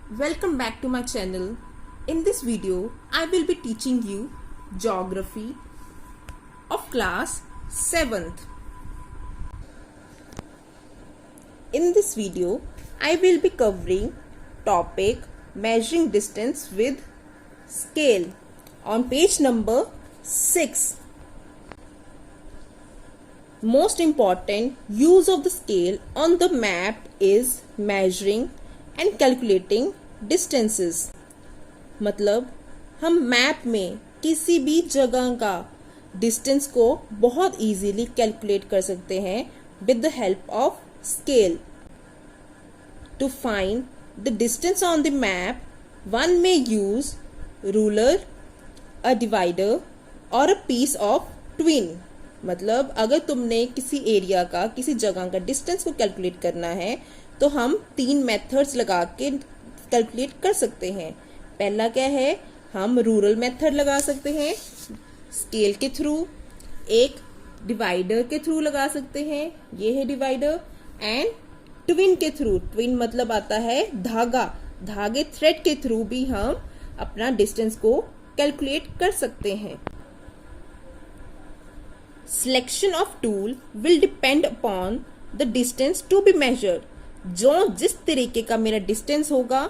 Welcome back to my channel. In this video, I will be teaching you geography of class 7th. In this video, I will be covering topic measuring distance with scale on page number 6. Most important use of the scale on the map is measuring and calculating distances. मतलब हम map में किसी भी जगह का distance को बहुत easily calculate कर सकते हैं with the help of scale. To find the distance on the map one may use ruler, a divider और अ पीस ऑफ ट्विन। मतलब अगर तुमने किसी एरिया का, किसी जगह का डिस्टेंस को कैलकुलेट करना है तो हम 3 मेथड्स लगा के कैलकुलेट कर सकते हैं। पहला क्या है, हम रूरल मेथड लगा सकते हैं स्केल के थ्रू, एक डिवाइडर के थ्रू लगा सकते हैं, ये है डिवाइडर, एंड ट्विन के थ्रू। ट्विन मतलब आता है धागा, धागे थ्रेड के थ्रू भी हम अपना डिस्टेंस को कैलकुलेट कर सकते हैं। Selection of tool will depend upon the distance to be measured. जो जिस तरीके का मेरा डिस्टेंस होगा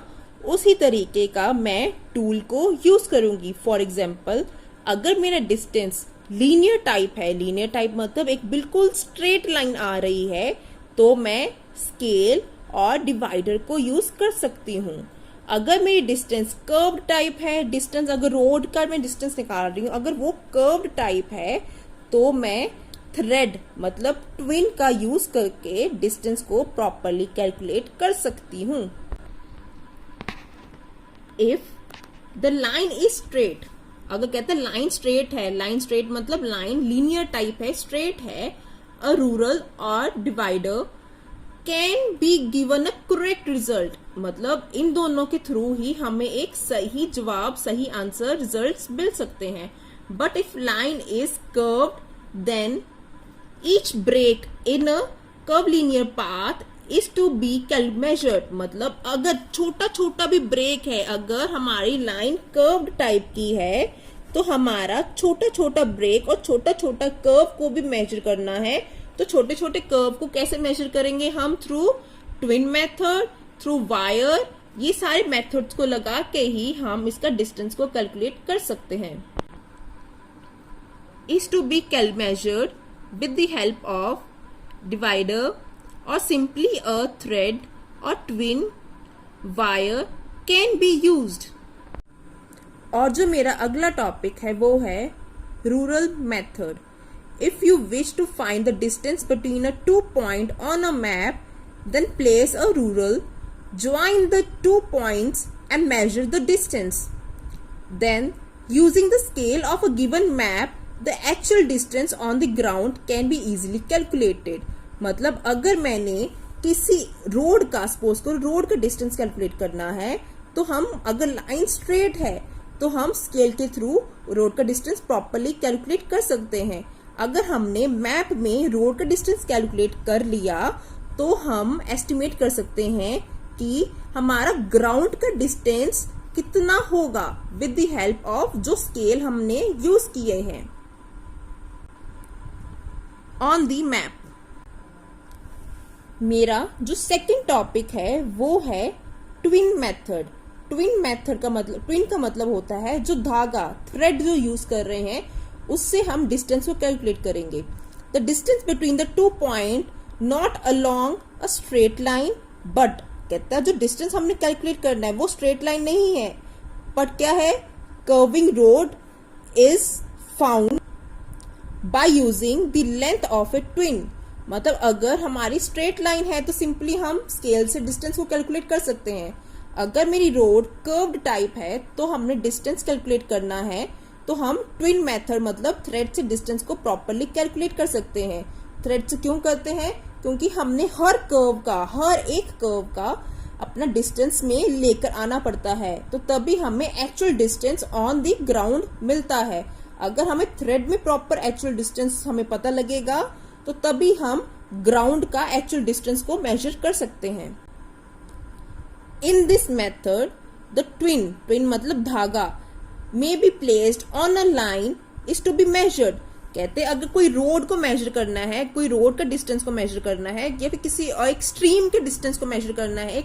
उसी तरीके का मैं टूल को यूज करूंगी। फॉर एग्जाम्पल, अगर मेरा डिस्टेंस लीनियर टाइप है, लीनियर टाइप मतलब एक बिल्कुल स्ट्रेट लाइन आ रही है, तो मैं स्केल और डिवाइडर को यूज कर सकती हूँ। अगर मेरी डिस्टेंस कर्व्ड टाइप है, डिस्टेंस अगर रोड का मैं डिस्टेंस निकाल रही हूँ, अगर वो कर्व्ड टाइप है तो मैं थ्रेड मतलब ट्विन का यूज करके डिस्टेंस को प्रॉपरली कैलकुलेट कर सकती हूं। If the line is straight, अगर कहते हैं लाइन स्ट्रेट है, लाइन स्ट्रेट मतलब लाइन लीनियर टाइप है, स्ट्रेट है, अ रूरल और divider can be given a correct result. मतलब इन दोनों के थ्रू ही हमें एक सही जवाब, सही आंसर, रिजल्ट्स मिल सकते हैं। But if line is curved then each break in a curvilinear path is to be measured। मतलब अगर छोटा छोटा भी ब्रेक है, अगर हमारी लाइन कर्व्ड टाइप की है तो हमारा छोटा छोटा ब्रेक और छोटा छोटा कर्व को भी मेजर करना है। तो छोटे छोटे कर्व को कैसे मेजर करेंगे हम? Through twin method, through wire, ये सारे मेथड्स को लगा के ही हम इसका डिस्टेंस को कैलकुलेट कर सकते हैं। is to be measured with the help of divider or simply a thread or twin wire can be used। और जो मेरा अगला टॉपिक है वो है rural method. If you wish to find the distance between a 2 point on a map, then place a ruler, join the 2 points and measure the distance. Then using the scale of a given map, the actual distance on the ground can be easily calculated। मतलब अगर मैंने किसी road का, suppose को road का distance calculate करना है, तो हम अगर लाइन स्ट्रेट है तो हम स्केल के थ्रू रोड का डिस्टेंस प्रॉपरली कैलकुलेट कर सकते हैं। अगर हमने मैप में रोड का डिस्टेंस कैलकुलेट कर लिया तो हम एस्टिमेट कर सकते हैं कि हमारा ग्राउंड का डिस्टेंस कितना होगा विद द हेल्प ऑफ जो स्केल हमने यूज किए हैं ऑन दी मैप। मेरा जो सेकंड टॉपिक है वो है ट्विन मेथड। ट्विन मेथड का मतलब, ट्विन का मतलब होता है जो धागा, थ्रेड जो यूज कर रहे हैं उससे हम डिस्टेंस को कैलकुलेट करेंगे। The distance between the 2 point not along a straight line, but कहता है जो डिस्टेंस हमने कैलकुलेट करना है वो स्ट्रेट लाइन नहीं है, बट क्या है, curving road is found by using the length of a twin। मतलब अगर हमारी स्ट्रेट लाइन है तो सिंपली हम स्केल से डिस्टेंस को कैलकुलेट कर सकते हैं। अगर मेरी रोड कर्व्ड टाइप है तो हमने डिस्टेंस कैलकुलेट करना है तो हम ट्विन मेथड मतलब थ्रेड से डिस्टेंस को प्रॉपरली कैलकुलेट कर सकते हैं। थ्रेड से क्यों करते हैं? क्योंकि हमने हर कर्व का, हर एक कर्व का अपना डिस्टेंस में लेकर आना पड़ता है, तो तभी हमें actual distance on the ground मिलता है। अगर हमें थ्रेड में प्रॉपर एक्चुअल डिस्टेंस हमें पता लगेगा तो तभी हम ग्राउंड का एक्चुअल डिस्टेंस को मेजर कर सकते हैं। In this method the twine मतलब धागा may be placed on a line is to be measured. कहते हैं अगर कोई रोड को मेजर करना है, कोई रोड का डिस्टेंस को मेजर करना है या फिर किसी एक्सट्रीम के डिस्टेंस को मेजर करना है,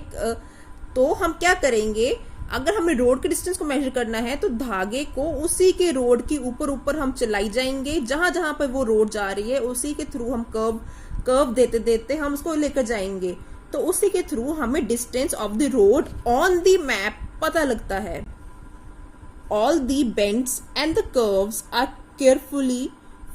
तो हम क्या करेंगे, अगर हमें रोड के डिस्टेंस को मेजर करना है तो धागे को उसी के रोड के ऊपर हम चलाई जाएंगे, जहां जहां पर वो रोड जा रही है उसी के थ्रू हम कर्व देते देते हम उसको लेकर जाएंगे, तो उसी के थ्रू हमें distance of the road on the map पता लगता है। All the bends and the curves are carefully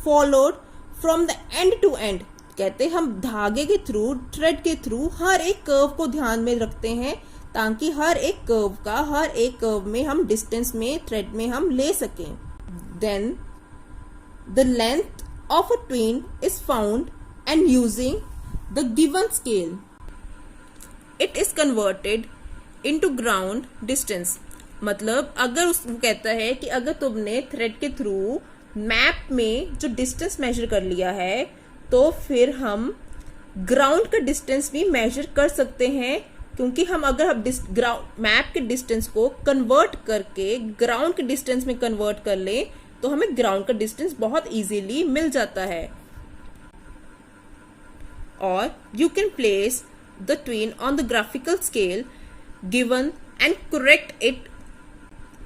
followed from the end to end. कहते हम धागे के थ्रू, थ्रेड के थ्रू हर एक कर्व को ध्यान में रखते हैं ताकि हर एक कर्व में हम डिस्टेंस में थ्रेड में हम ले सकें। Then the length of a twine is found and using the given scale it is converted into ground distance. मतलब अगर वो कहता है कि अगर तुमने थ्रेड के थ्रू मैप में जो डिस्टेंस मेजर कर लिया है तो फिर हम ग्राउंड का डिस्टेंस भी मेजर कर सकते हैं, क्योंकि हम अगर हम मैप के डिस्टेंस को कन्वर्ट करके ग्राउंड के डिस्टेंस में कन्वर्ट कर ले तो हमें ग्राउंड का डिस्टेंस बहुत इजीली मिल जाता है। और you can place the twin on the graphical scale given and correct it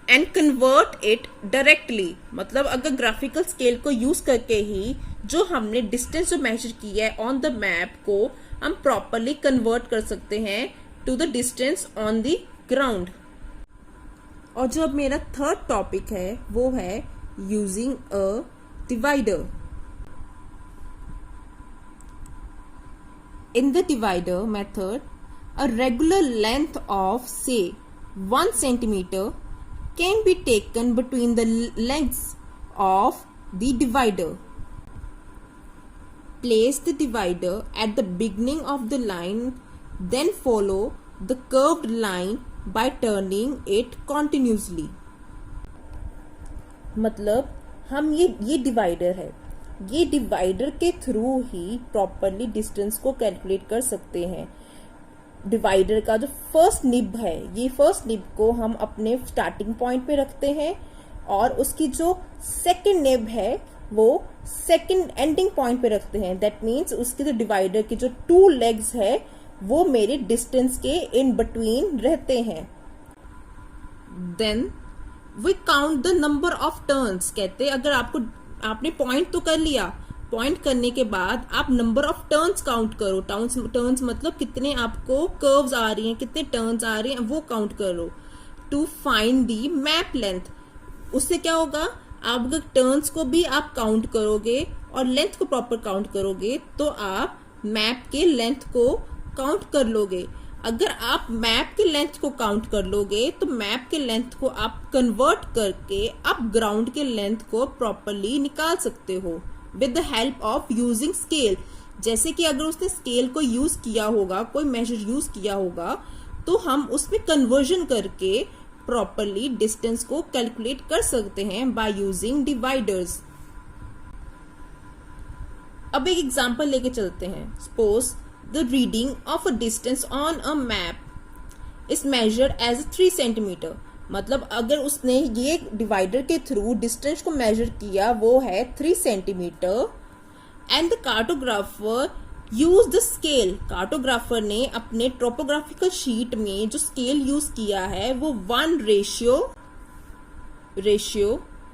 and convert it directly. मतलब अगर ग्राफिकल स्केल को यूज करके ही जो हमने डिस्टेंस जो मेजर किया है ऑन द मैप को हम प्रॉपरली कन्वर्ट कर सकते हैं to the distance on the ground. और जो अब मेरा थर्ड टॉपिक है वो है using a divider. In the divider method, a regular length of say 1 centimeter can be taken between the lengths of the divider. Place the divider at the beginning of the line, then follow the curved line by turning it continuously. मतलब हम ये divider है, ये divider के through ही properly distance को calculate कर सकते हैं। डिवाइडर का जो फर्स्ट निब है, ये फर्स्ट निब को हम अपने स्टार्टिंग पॉइंट पे रखते हैं और उसकी जो सेकंड निब है वो सेकंड एंडिंग पॉइंट पे रखते हैं। दैट मीन्स उसके जो डिवाइडर के जो 2 लेग्स है वो मेरे डिस्टेंस के इन बिटवीन रहते हैं। Then we count the number of turns. कहते हैं अगर आपने पॉइंट तो कर लिया, पॉइंट करने के बाद आप नंबर ऑफ टर्न्स काउंट करो। टर्न्स मतलब कितने आपको कर्व्स आ रही हैं, कितने टर्न्स आ रही हैं वो काउंट करो। To find the map length, उससे क्या होगा, आप अगर टर्न्स को भी आप काउंट करोगे और लेंथ को प्रॉपर काउंट करोगे तो आप मैप के लेंथ को काउंट कर लोगे। अगर आप मैप के लेंथ को काउंट कर लोगे तो मैप के लेंथ को आप कन्वर्ट करके आप ग्राउंड के लेंथ को प्रॉपरली निकाल सकते हो with the help of using scale. जैसे कि अगर उसने स्केल को यूज किया होगा, कोई मेजर यूज किया होगा, तो हम उसमें कन्वर्जन करके प्रॉपरली डिस्टेंस को कैलकुलेट कर सकते हैं बाय यूजिंग डिवाइडर्स। अब एक एग्जांपल लेके चलते हैं। Suppose the reading of a distance on a map is measured as 3 centimeter। मतलब अगर उसने ये डिवाइडर के थ्रू डिस्टेंस को मेजर किया वो है 3 centimetre and the cartographer use the scale. Cartographer ने अपने टोपोग्राफिकल शीट में जो स्केल यूज किया है वो 1 ratio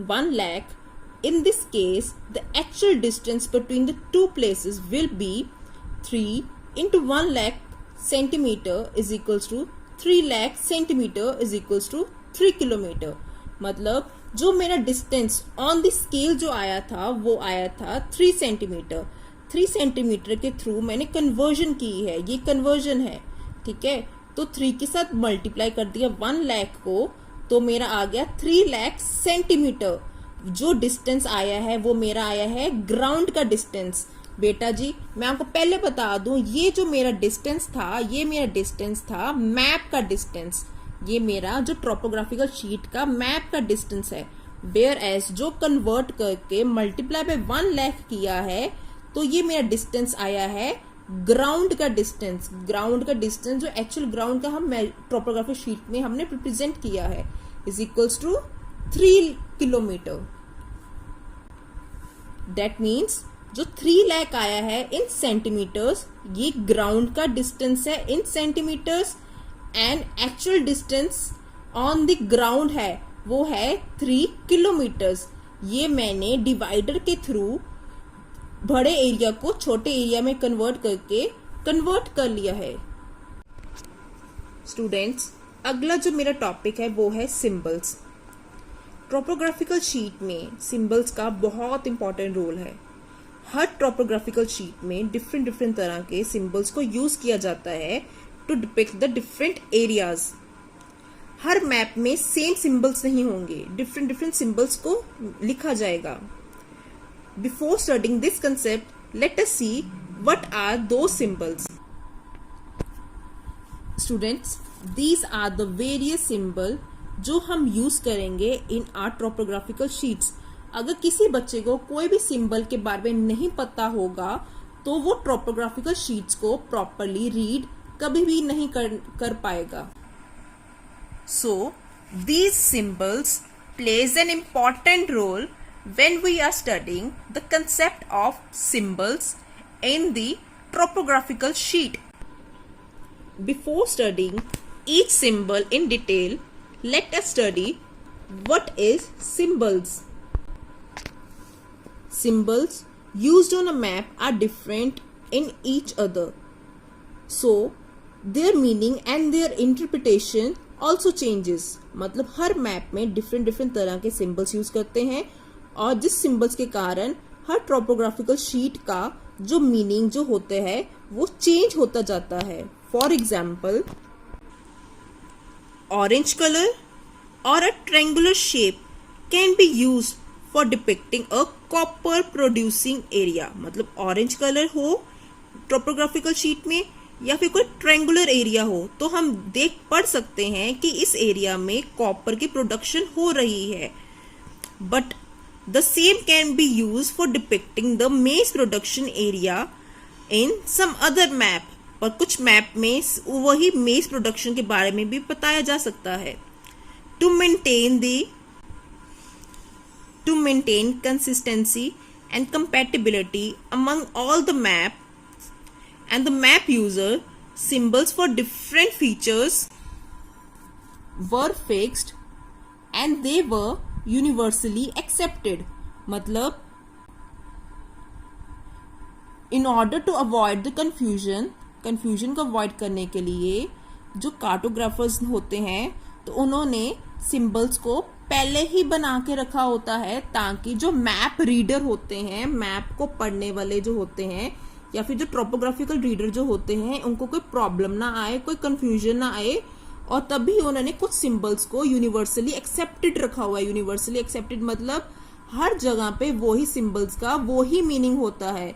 1 lakh। In this case the actual distance between the two places will be 3 into 1 lakh centimeter is equals to 3 lakh centimeter is equals to 3 kilometer। मतलब जो मेरा डिस्टेंस ऑन द स्केल जो आया था वो आया था 3 सेंटीमीटर। 3 सेंटीमीटर के थ्रू मैंने कन्वर्जन की है, ये कन्वर्जन है, ठीक है। तो 3 के साथ मल्टीप्लाई कर दिया 1 लाख को, तो मेरा आ गया 3 लाख सेंटीमीटर। जो डिस्टेंस आया है वो मेरा आया है ग्राउंड का डिस्टेंस। बेटा जी मैं आपको पहले बता दूं, ये जो मेरा डिस्टेंस था ये मेरा डिस्टेंस था मैप का डिस्टेंस, ये मेरा जो टोपोग्राफिकल शीट का मैप का डिस्टेंस है। वेयर एज जो कन्वर्ट करके मल्टीप्लाई बाय 1 लाख किया है तो ये मेरा डिस्टेंस आया है ग्राउंड का डिस्टेंस जो एक्चुअल ग्राउंड का हम टोपोग्राफी शीट में हमने रिप्रेजेंट किया है is equals to 3 kilometre. That means जो 3 लाख आया है इन सेंटीमीटर्स, ये ग्राउंड का डिस्टेंस है in centimetres, and actual distance on the ground है वो है 3 किलोमीटर्स. ये मैंने डिवाइडर के थ्रू बड़े एरिया को छोटे एरिया में कन्वर्ट कर लिया है. स्टूडेंट्स, अगला जो मेरा टॉपिक है वो है सिंबल्स. टोपोग्राफिकल शीट में सिंबल्स का बहुत इंपॉर्टेंट रोल है. हर टोपोग्राफिकल शीट में डिफरेंट तरह के सिंबल्स को यूज किया जाता है to depict the different areas. हर मैप में सेम सिंबल्स नहीं होंगे, डिफरेंट सिंबल्स को लिखा जाएगा. Before studying this concept, let us see what are those symbols. Students, these are the various symbols जो हम यूज करेंगे in our topographical sheets. अगर किसी बच्चे को कोई भी सिंबल के बारे में नहीं पता होगा तो वो टोपोग्राफिकल शीट्स को प्रॉपरली रीड कभी भी नहीं कर पाएगा. So, these symbols plays an important role when we are studying the concept of symbols in the topographical sheet. Before studying each symbol in detail, let us study what is symbols. Symbols used on a map are different in each other. So, their meaning and their interpretation also changes. मतलब हर map में different तरह के symbols use करते हैं और जिस symbols के कारण हर टोपोग्राफिकल शीट का जो मीनिंग जो होते हैं वो चेंज होता जाता है. फॉर एग्जाम्पल, ऑरेंज कलर और a triangular shape can be used for depicting a copper producing area. मतलब ऑरेंज कलर हो टोपोग्राफिकल शीट में या फिर कोई ट्रायंगुलर एरिया हो तो हम पढ़ सकते हैं कि इस एरिया में कॉपर की प्रोडक्शन हो रही है. But the same can be used for depicting the maize production area in some other map. पर कुछ मैप में वही maize production के बारे में भी बताया जा सकता है. To maintain consistency and compatibility among all the map and the map user, symbols for different features were fixed and they were universally accepted. मतलब in order to avoid the confusion को अवॉइड करने के लिए जो cartographers होते हैं तो उन्होंने सिंबल्स को पहले ही बना के रखा होता है ताकि जो मैप रीडर होते हैं, मैप को पढ़ने वाले जो होते हैं या फिर जो टोपोग्राफिकल रीडर जो होते हैं उनको कोई प्रॉब्लम ना आए, कोई कंफ्यूजन ना आए. और तभी उन्होंने कुछ सिंबल्स को यूनिवर्सली एक्सेप्टेड रखा हुआ है. यूनिवर्सली एक्सेप्टेड मतलब हर जगह पे वही सिंबल्स का वही मीनिंग होता है.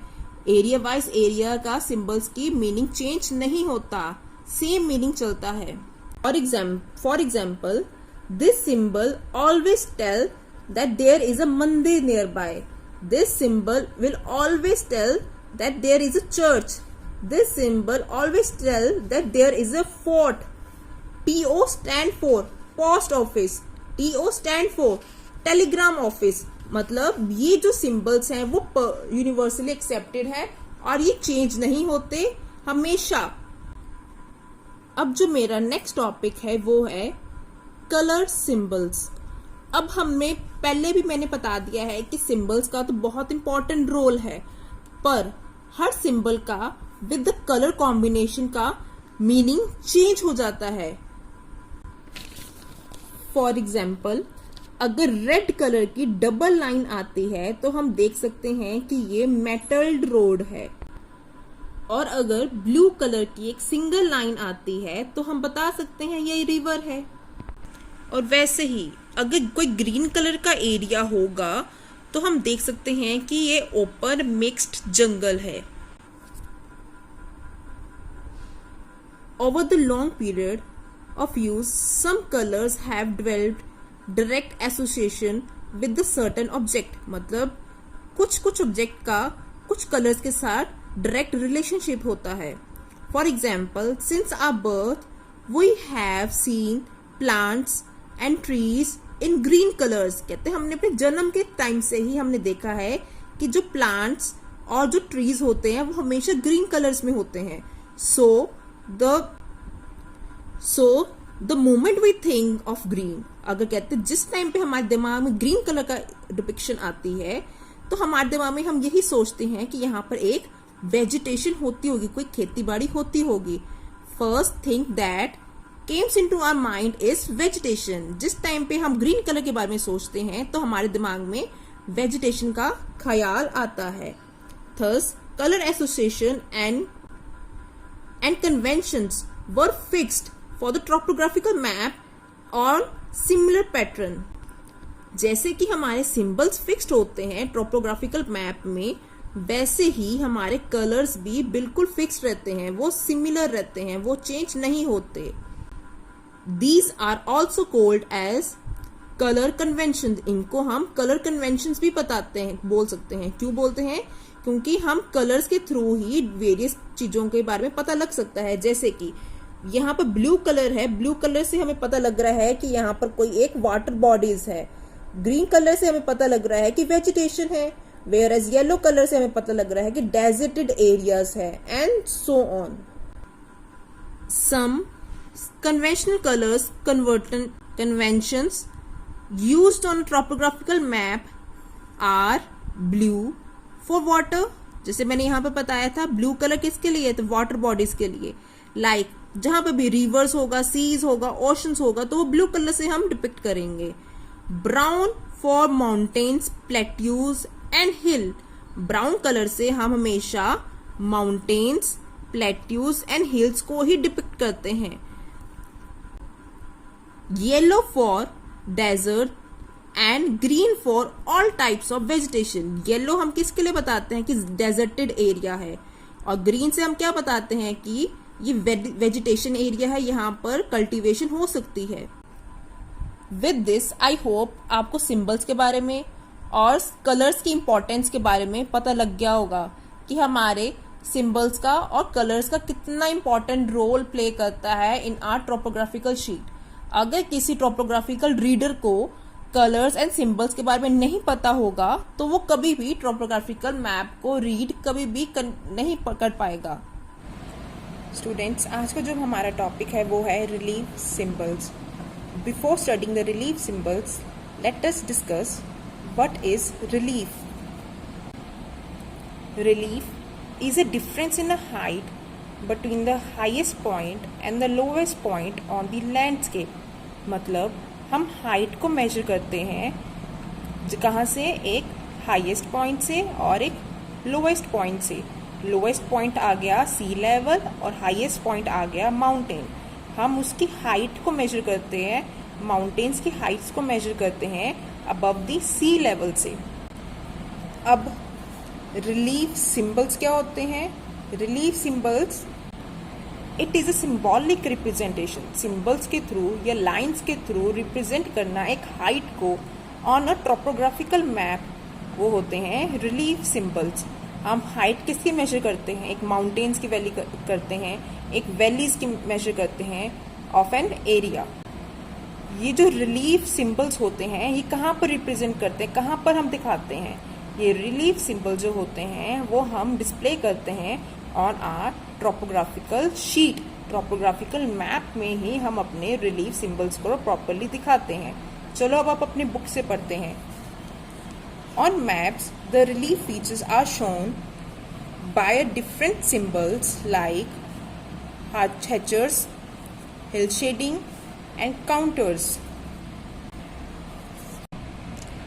एरिया वाइज एरिया का सिंबल्स की मीनिंग चेंज नहीं होता, सेम मीनिंग चलता है. For example, this symbol always tell that there is a mandir nearby. This symbol will always tell that there is a church. This symbol always tell that there is a fort. TO stand for post office. TO stand for telegram office. मतलब ये जो symbols हैं वो universally accepted है और ये change नहीं होते हमेशा. अब जो मेरा नेक्स्ट टॉपिक है वो है कलर सिंबल्स. अब हमें पहले भी मैंने बता दिया है कि सिंबल्स का तो बहुत इंपॉर्टेंट रोल है, पर हर सिंबल का विद द कलर कॉम्बिनेशन का मीनिंग चेंज हो जाता है. फॉर एग्जाम्पल, अगर रेड कलर की डबल लाइन आती है तो हम देख सकते हैं कि ये मेटल्ड रोड है. और अगर ब्लू कलर की एक सिंगल लाइन आती है तो हम बता सकते हैं ये रिवर है. और वैसे ही अगर कोई ग्रीन कलर का एरिया होगा तो हम देख सकते हैं कि ये ओपन मिक्स्ड जंगल है. Over the long period of use, some colors have developed direct association with the certain object. मतलब कुछ ऑब्जेक्ट का कुछ कलर्स के साथ डायरेक्ट रिलेशनशिप होता है। For example, since our birth we have seen plants and trees in green colours. कहते हैं हमने अपने जन्म के टाइम से ही हमने देखा है कि जो प्लांट्स और जो ट्रीज होते हैं वो हमेशा ग्रीन कलर्स में होते हैं। So the moment we think of green, अगर कहते हैं जिस टाइम पे हमारे दिमाग में ग्रीन कलर का डिपिक्शन आती है तो हमारे दिमाग में हम यही सोचते हैं कि यहाँ पर एक वेजिटेशन होती होगी, कोई खेती बाड़ी होती होगी। First thing that comes into our mind is vegetation. जिस टाइम पे हम ग्रीन कलर के बारे में सोचते हैं तो हमारे दिमाग में वेजिटेशन का ख्याल आता है। Thus colour association and conventions were fixed for the topographical map और सिमिलर पैटर्न। जैसे कि हमारे सिंबल्स फिक्स्ड होते हैं टॉपोग्राफिकल मैप में, वैसे ही हमारे कलर्स भी बिल्कुल फिक्स्ड रहते हैं, वो सिमिलर रहते हैं, वो चेंज नहीं होते। These are also called as colour convention. इनको हम कलर कन्वेंशन भी बताते हैं, बोल सकते हैं। क्यों बोलते हैं? क्योंकि हम कलर्स के थ्रू ही वेरियस चीजों के बारे में पता लग सकता है। जैसे कि यहाँ पर ब्लू कलर है, ब्लू कलर से हमें पता लग रहा है कि यहाँ पर कोई एक वाटर बॉडीज है। ग्रीन कलर से हमें पता लग रहा है कि वेजिटेशन है, वेयर एज येलो कलर से हमें पता लग रहा है कि डेजर्टेड एरियाज है, and so on. Some conventional colors conventions used on a topographical map are blue for water। जैसे मैंने यहाँ पे बताया था, ब्लू कलर किसके लिए? तो वाटर बॉडीज के लिए। लाइक जहां पे भी रिवर्स होगा, सीज होगा, ओशंस होगा, तो वो ब्लू कलर से हम डिपिक्ट करेंगे। Brown for mountains, plateaus and hill. Brown colour से हम हमेशा माउंटेन्स, प्लेट्यूज एंड हिल्स को ही डिपिक्ट करते हैं। Yellow for desert and green for all types of vegetation. Yellow हम किसके लिए बताते हैं कि डेजर्टेड एरिया है, और ग्रीन से हम क्या बताते हैं कि ये वेजिटेशन एरिया है, यहाँ पर कल्टीवेशन हो सकती है। विद दिस आई होप आपको सिंबल्स के बारे में और कलर्स की इंपॉर्टेंस के बारे में पता लग गया होगा कि हमारे सिंबल्स का और कलर्स का कितना इंपॉर्टेंट रोल प्ले करता है इन आवर टॉपोग्राफिकल शीट। अगर किसी टॉपोग्राफिकल रीडर को कलर्स एंड सिंबल्स के बारे में नहीं पता होगा तो वो कभी भी टॉपोग्राफिकल मैप को रीड कभी भी नहीं कर पाएगा। स्टूडेंट्स, आज का जो हमारा टॉपिक है वो है relief symbols. Before studying the relief symbols, let us discuss what is relief. Relief is a difference in the height between the highest point and the lowest point on the landscape। मतलब हम height को major करते हैं कहाँ से? एक highest point से और एक लोवेस्ट पॉइंट से। लोवेस्ट पॉइंट आ गया सी लेवल और हाईएस्ट पॉइंट आ गया माउंटेन। हम उसकी हाइट को मेजर करते हैं, माउंटेन्स की हाइट्स को मेजर करते हैं अबव द सी लेवल से। अब रिलीफ सिंबल्स क्या होते हैं? Relief symbols it is a symbolic representation. Symbols के थ्रू या लाइंस के थ्रू रिप्रेजेंट करना एक हाइट को ऑन अ टॉपोग्राफिकल मैप, वो होते हैं रिलीफ सिंबल्स। हम हाइट किसकी मेजर करते हैं? एक माउंटेन्स की वैली करते हैं, एक वैलीज की मेजर करते हैं ऑफ एन एरिया। ये जो रिलीफ सिंबल्स होते हैं ये कहाँ पर रिप्रेजेंट करते हैं, कहाँ पर हम दिखाते हैं? ये रिलीफ सिंबल जो होते हैं वो हम डिस्प्ले करते हैं on our topographical sheet. Topographical map में ही हम अपने रिलीफ सिंबल्स को प्रॉपरली दिखाते हैं। चलो अब आप अपनी बुक से पढ़ते हैं। On maps the relief features are shown by different symbols like hachures, hill shading and contours.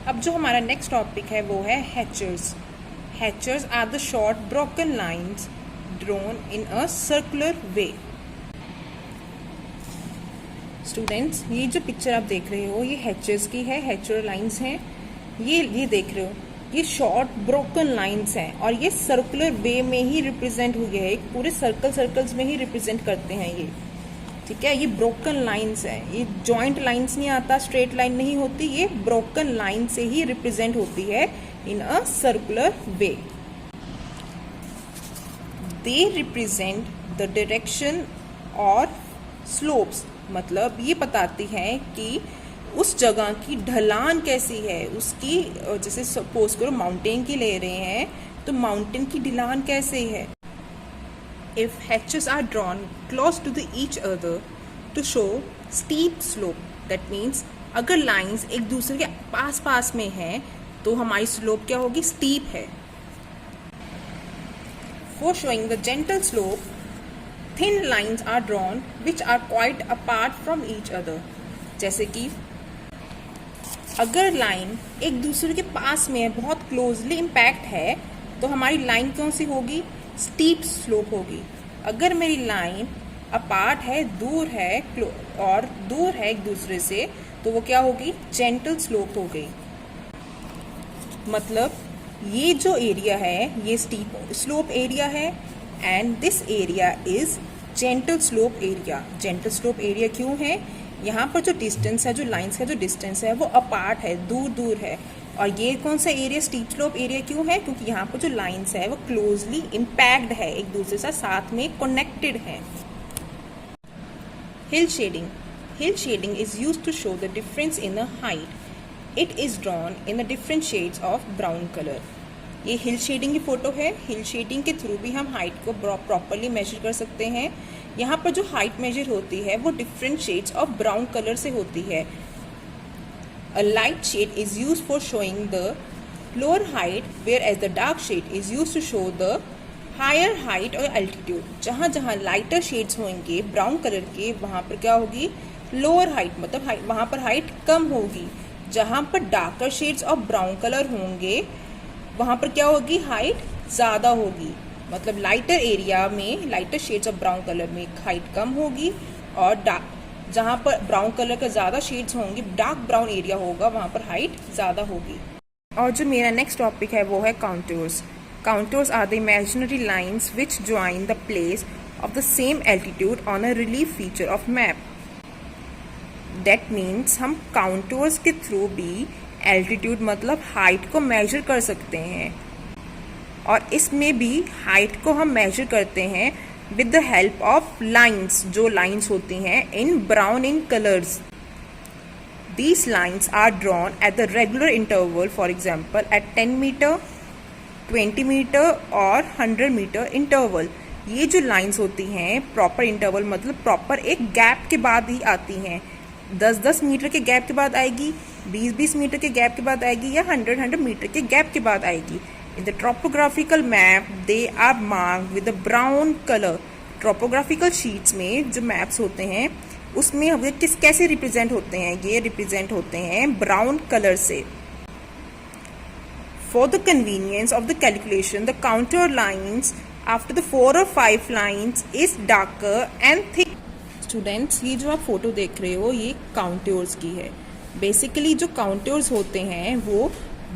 अब जो हमारा नेक्स्ट टॉपिक है वो है hachures. Hachures are the short broken lines drawn in a circular way. Students, ये जो picture आप देख रहे हो ये हैचर्स की है, हैचर लाइन्स हैं। ये देख रहे हो, ये शॉर्ट ब्रोकन लाइन्स हैं और ये सर्कुलर वे में ही रिप्रेजेंट हुई है, एक पूरे सर्कल्स में ही रिप्रेजेंट करते हैं ये। ठीक है, ये ब्रोकन लाइन्स है, ये जॉइंट लाइन्स नहीं आता, स्ट्रेट लाइन नहीं होती, ये ब्रोकन लाइन से ही रिप्रेजेंट होती है in a circular way. They represent the direction और स्लोप्स, मतलब ये बताती हैं कि उस जगह की ढलान कैसी है, उसकी, जैसे सपोज करो माउंटेन की ले रहे हैं तो माउंटेन की ढलान कैसे है. If hatches are drawn close to the each other to show steep slope, that means अगर लाइंस एक दूसरे के पास पास में हैं तो हमारी स्लोप क्या होगी, स्टीप है. For showing the gentle slope, thin lines are drawn which are quite apart from each other. जैसे कि अगर लाइन एक दूसरे के पास में है, बहुत क्लोजली इम्पैक्ट है, तो हमारी लाइन कौन सी होगी, स्टीप स्लोप होगी. अगर मेरी लाइन अपार्ट है, दूर है और दूर है एक दूसरे से, तो वो क्या होगी, जेंटल स्लोप हो गई. मतलब ये जो एरिया है ये स्टीप स्लोप एरिया है and this area is gentle slope area. Gentle slope area क्यों है, यहाँ पर जो डिस्टेंस है, जो लाइंस का जो डिस्टेंस है वो अपार्ट है, दूर दूर है. और ये कौन सा एरिया स्टीप स्लोप एरिया क्यों है, क्योंकि यहाँ पर जो लाइंस है वो क्लोजली इम्पैक्ड है, एक दूसरे से साथ में कनेक्टेड है. Hill shading. Hill shading is used to show the difference in the height. It is drawn in the different shades of brown colour. ये हिल शेडिंग की फोटो है. हिल शेडिंग के थ्रू भी हम हाइट को properly major कर सकते हैं. यहाँ पर जो हाइट मेजर होती है वो different shades of brown colour से होती है. A light shade is used for showing the lower height, whereas the dark shade is used to show the higher height or altitude. जहाँ जहाँ लाइटर शेड्स होंगे brown colour के, वहाँ पर क्या होगी, लोअर हाइट, मतलब वहाँ पर हाइट कम होगी. जहाँ पर darker shades of brown colour होंगे वहाँ पर क्या होगी, हाइट ज़्यादा होगी. मतलब लाइटर एरिया में, lighter shades of brown colour में हाइट कम होगी, और जहाँ पर ब्राउन कलर का ज़्यादा शेड्स होंगे, डार्क ब्राउन एरिया होगा, वहाँ पर हाइट ज़्यादा होगी. और जो मेरा नेक्स्ट टॉपिक है वो है contours. Contours are the imaginary lines which join the place of the same altitude on a relief feature of map. That means हम काउंटूर्स के थ्रू भी एल्टीट्यूड मतलब हाइट को मेजर कर सकते हैं, और इसमें भी हाइट को हम मेजर करते हैं with the help of lines, जो lines होती हैं in brown in colors. These lines are drawn at the regular interval, for example at 10 meter, 20 meter और 100 meter interval. ये जो lines होती हैं proper interval मतलब proper एक gap के बाद ही आती हैं. 10-10 मीटर के गैप के बाद आएगी, 20-20 मीटर के गैप के बाद आएगी, या 100 मीटर के गैप के बाद आएगी. In the topographical map, they are marked with a brown color. Topographical sheets में जो maps होते हैं उसमें वे कैसे रिप्रेजेंट होते हैं, ये रिप्रेजेंट होते हैं ब्राउन कलर से. For the convenience of the calculation, the contour lines after the 4 or 5 lines is darker and thick. Students, ये जो आप फोटो देख रहे हो ये काउंटूर्स की है. बेसिकली जो काउंटूर्स होते हैं वो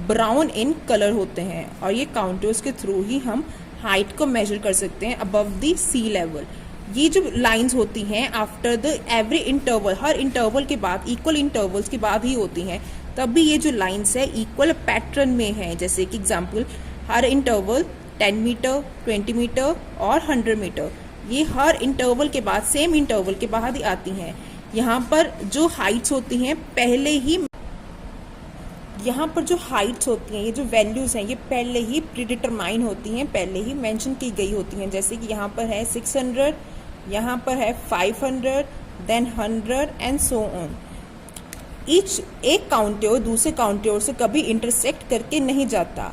ब्राउन इन कलर होते हैं, और ये काउंटर्स के थ्रू ही हम हाइट को मेजर कर सकते हैं अबव द सी लेवल. ये जो लाइंस होती हैं after the every interval, her interval के बाद, इक्वल इंटरवल्स के बाद ही होती हैं, तब भी ये जो लाइंस है इक्वल पैटर्न में है. जैसे कि एग्जांपल हर इंटरवल 10 मीटर, 20 मीटर और 100 मीटर, ये हर इंटरवल के बाद, सेम इंटरवल के बाद ही आती हैं. यहाँ पर जो हाइट्स होती हैं पहले ही, यहाँ पर जो हाइट्स होती हैं, ये जो वैल्यूज़ हैं, ये पहले ही प्रीडिटरमाइन होती हैं, पहले ही मेंशन की गई होती हैं. जैसे कि यहाँ पर है 600, यहाँ पर है 500, देन 100 एंड सो ऑन. एक काउंटर दूसरे काउंटर से कभी इंटरसेक्ट करके नहीं जाता,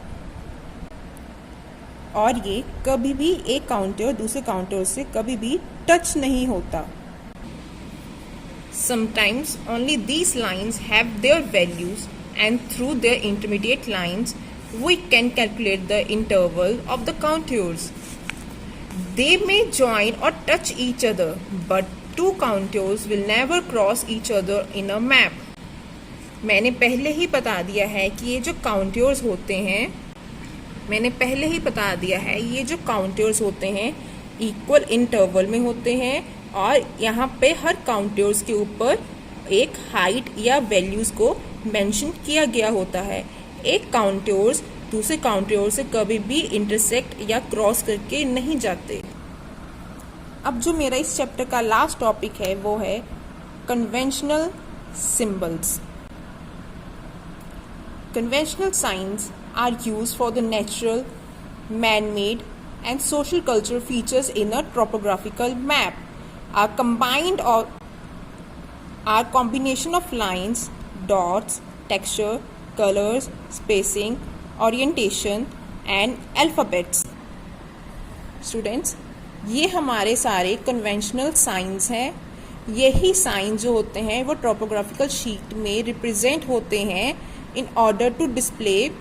और ये कभी भी एक काउंटर दूसरे काउंटर से कभी भी टच नहीं होता. Sometimes only these lines have their values, and through their intermediate lines we can calculate the interval of the contours. They may join or touch each other, but two contours will never cross each other in a map. मैंने पहले ही बता दिया है कि ये जो counters होते हैं, ये जो काउंटर्स होते हैं इक्वल इंटरवल में होते हैं, और यहाँ पे हर काउंटर्स के ऊपर एक हाइट या वैल्यूज को मेंशन किया गया होता है. एक काउंटर्स दूसरे काउंटर से कभी भी इंटरसेक्ट या क्रॉस करके नहीं जाते. अब जो मेरा इस चैप्टर का लास्ट टॉपिक है वो है conventional symbols. Conventional signs are used for the natural, man-made, and social cultural features in a topographical map. Are combined or are combination of lines, dots, texture, colors, spacing, orientation, and alphabets. Students, ये हमारे सारे conventional signs हैं. यही sign जो होते हैं वो topographical sheet में रिप्रेजेंट होते हैं in order to display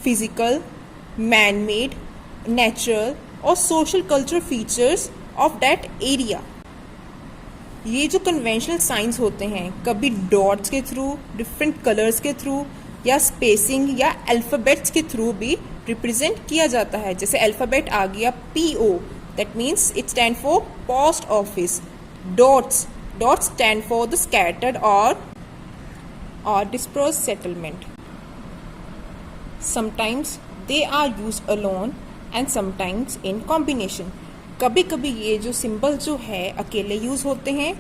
physical, man-made, natural और social cultural features of that area. ये जो conventional signs होते हैं कभी dots के थ्रू, different colors के थ्रू या spacing या alphabets के थ्रू भी represent किया जाता है. जैसे alphabet आ गया PO, that means it stand for post office. Dots stand for the scattered or dispersed settlement. Sometimes they are used alone and sometimes in combination. कभी कभी ये जो सिंबल जो है अकेले यूज होते हैं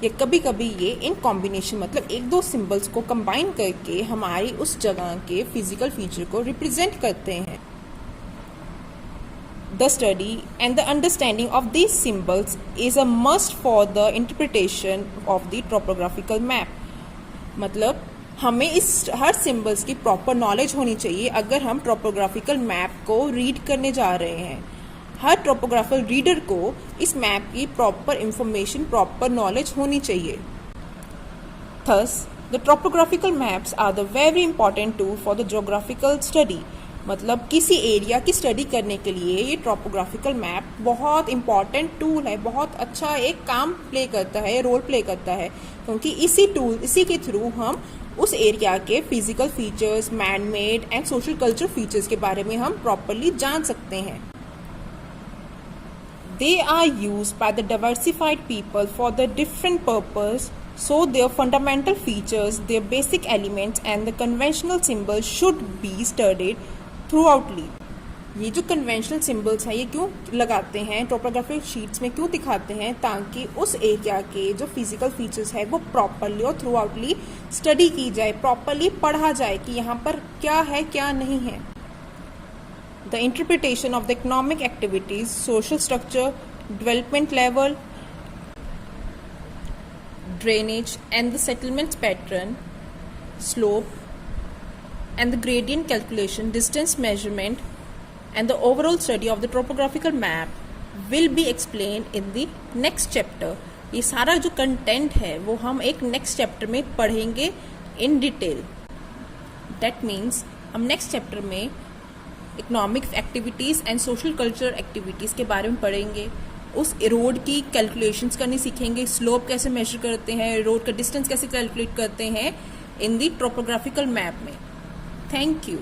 या कभी कभी ये इन कॉम्बिनेशन मतलब एक दो सिंबल्स को कंबाइन करके हमारी उस जगह के फिजिकल फीचर को रिप्रेजेंट करते हैं. The study and the understanding of these symbols is a must for the interpretation of the topographical map. मतलब हमें इस हर सिंबल्स की प्रॉपर नॉलेज होनी चाहिए अगर हम टॉपोग्राफिकल मैप को रीड करने जा रहे हैं. हर टॉपोग्राफिकल रीडर को इस मैप की प्रॉपर इंफॉर्मेशन प्रॉपर नॉलेज होनी चाहिए. Thus, the topographical maps are the very important tool for the geographical study. मतलब किसी एरिया की स्टडी करने के लिए ये टॉपोग्राफिकल मैप बहुत इंपॉर्टेंट टूल है, बहुत अच्छा एक काम प्ले करता है, रोल प्ले करता है, क्योंकि इसी के थ्रू हम उस एरिया के physical features, man made and social culture features के बारे में हम प्रॉपरली जान सकते हैं. They are use by the diversified people for the different purpose. So their fundamental features, their basic elements and the conventional symbols should be studied throughoutly. ये जो conventional symbols हैं ये क्यों लगाते हैं टॉपोग्राफिक शीट्स में, क्यों दिखाते हैं, ताकि उस एरिया के जो फिजिकल फीचर्स है वो प्रॉपरली और थ्रू आउटली स्टडी की जाए, प्रॉपरली पढ़ा जाए कि यहाँ पर क्या है क्या नहीं है. The interpretation of the economic activities, social structure, development level, drainage and the settlement pattern, slope and the gradient calculation, distance measurement and the overall study of the topographical map will be explained in the next chapter. ये सारा जो content है वो हम एक next chapter में पढ़ेंगे in detail. That means हम नेक्स्ट चैप्टर में economic activities and social cultural activities के बारे में पढ़ेंगे. उस रोड की कैलकुलेशंस करनी सीखेंगे, स्लोप कैसे मेजर करते हैं, रोड का डिस्टेंस कैसे कैलकुलेट करते हैं इन दी टॉपोग्राफिकल मैप में. Thank you.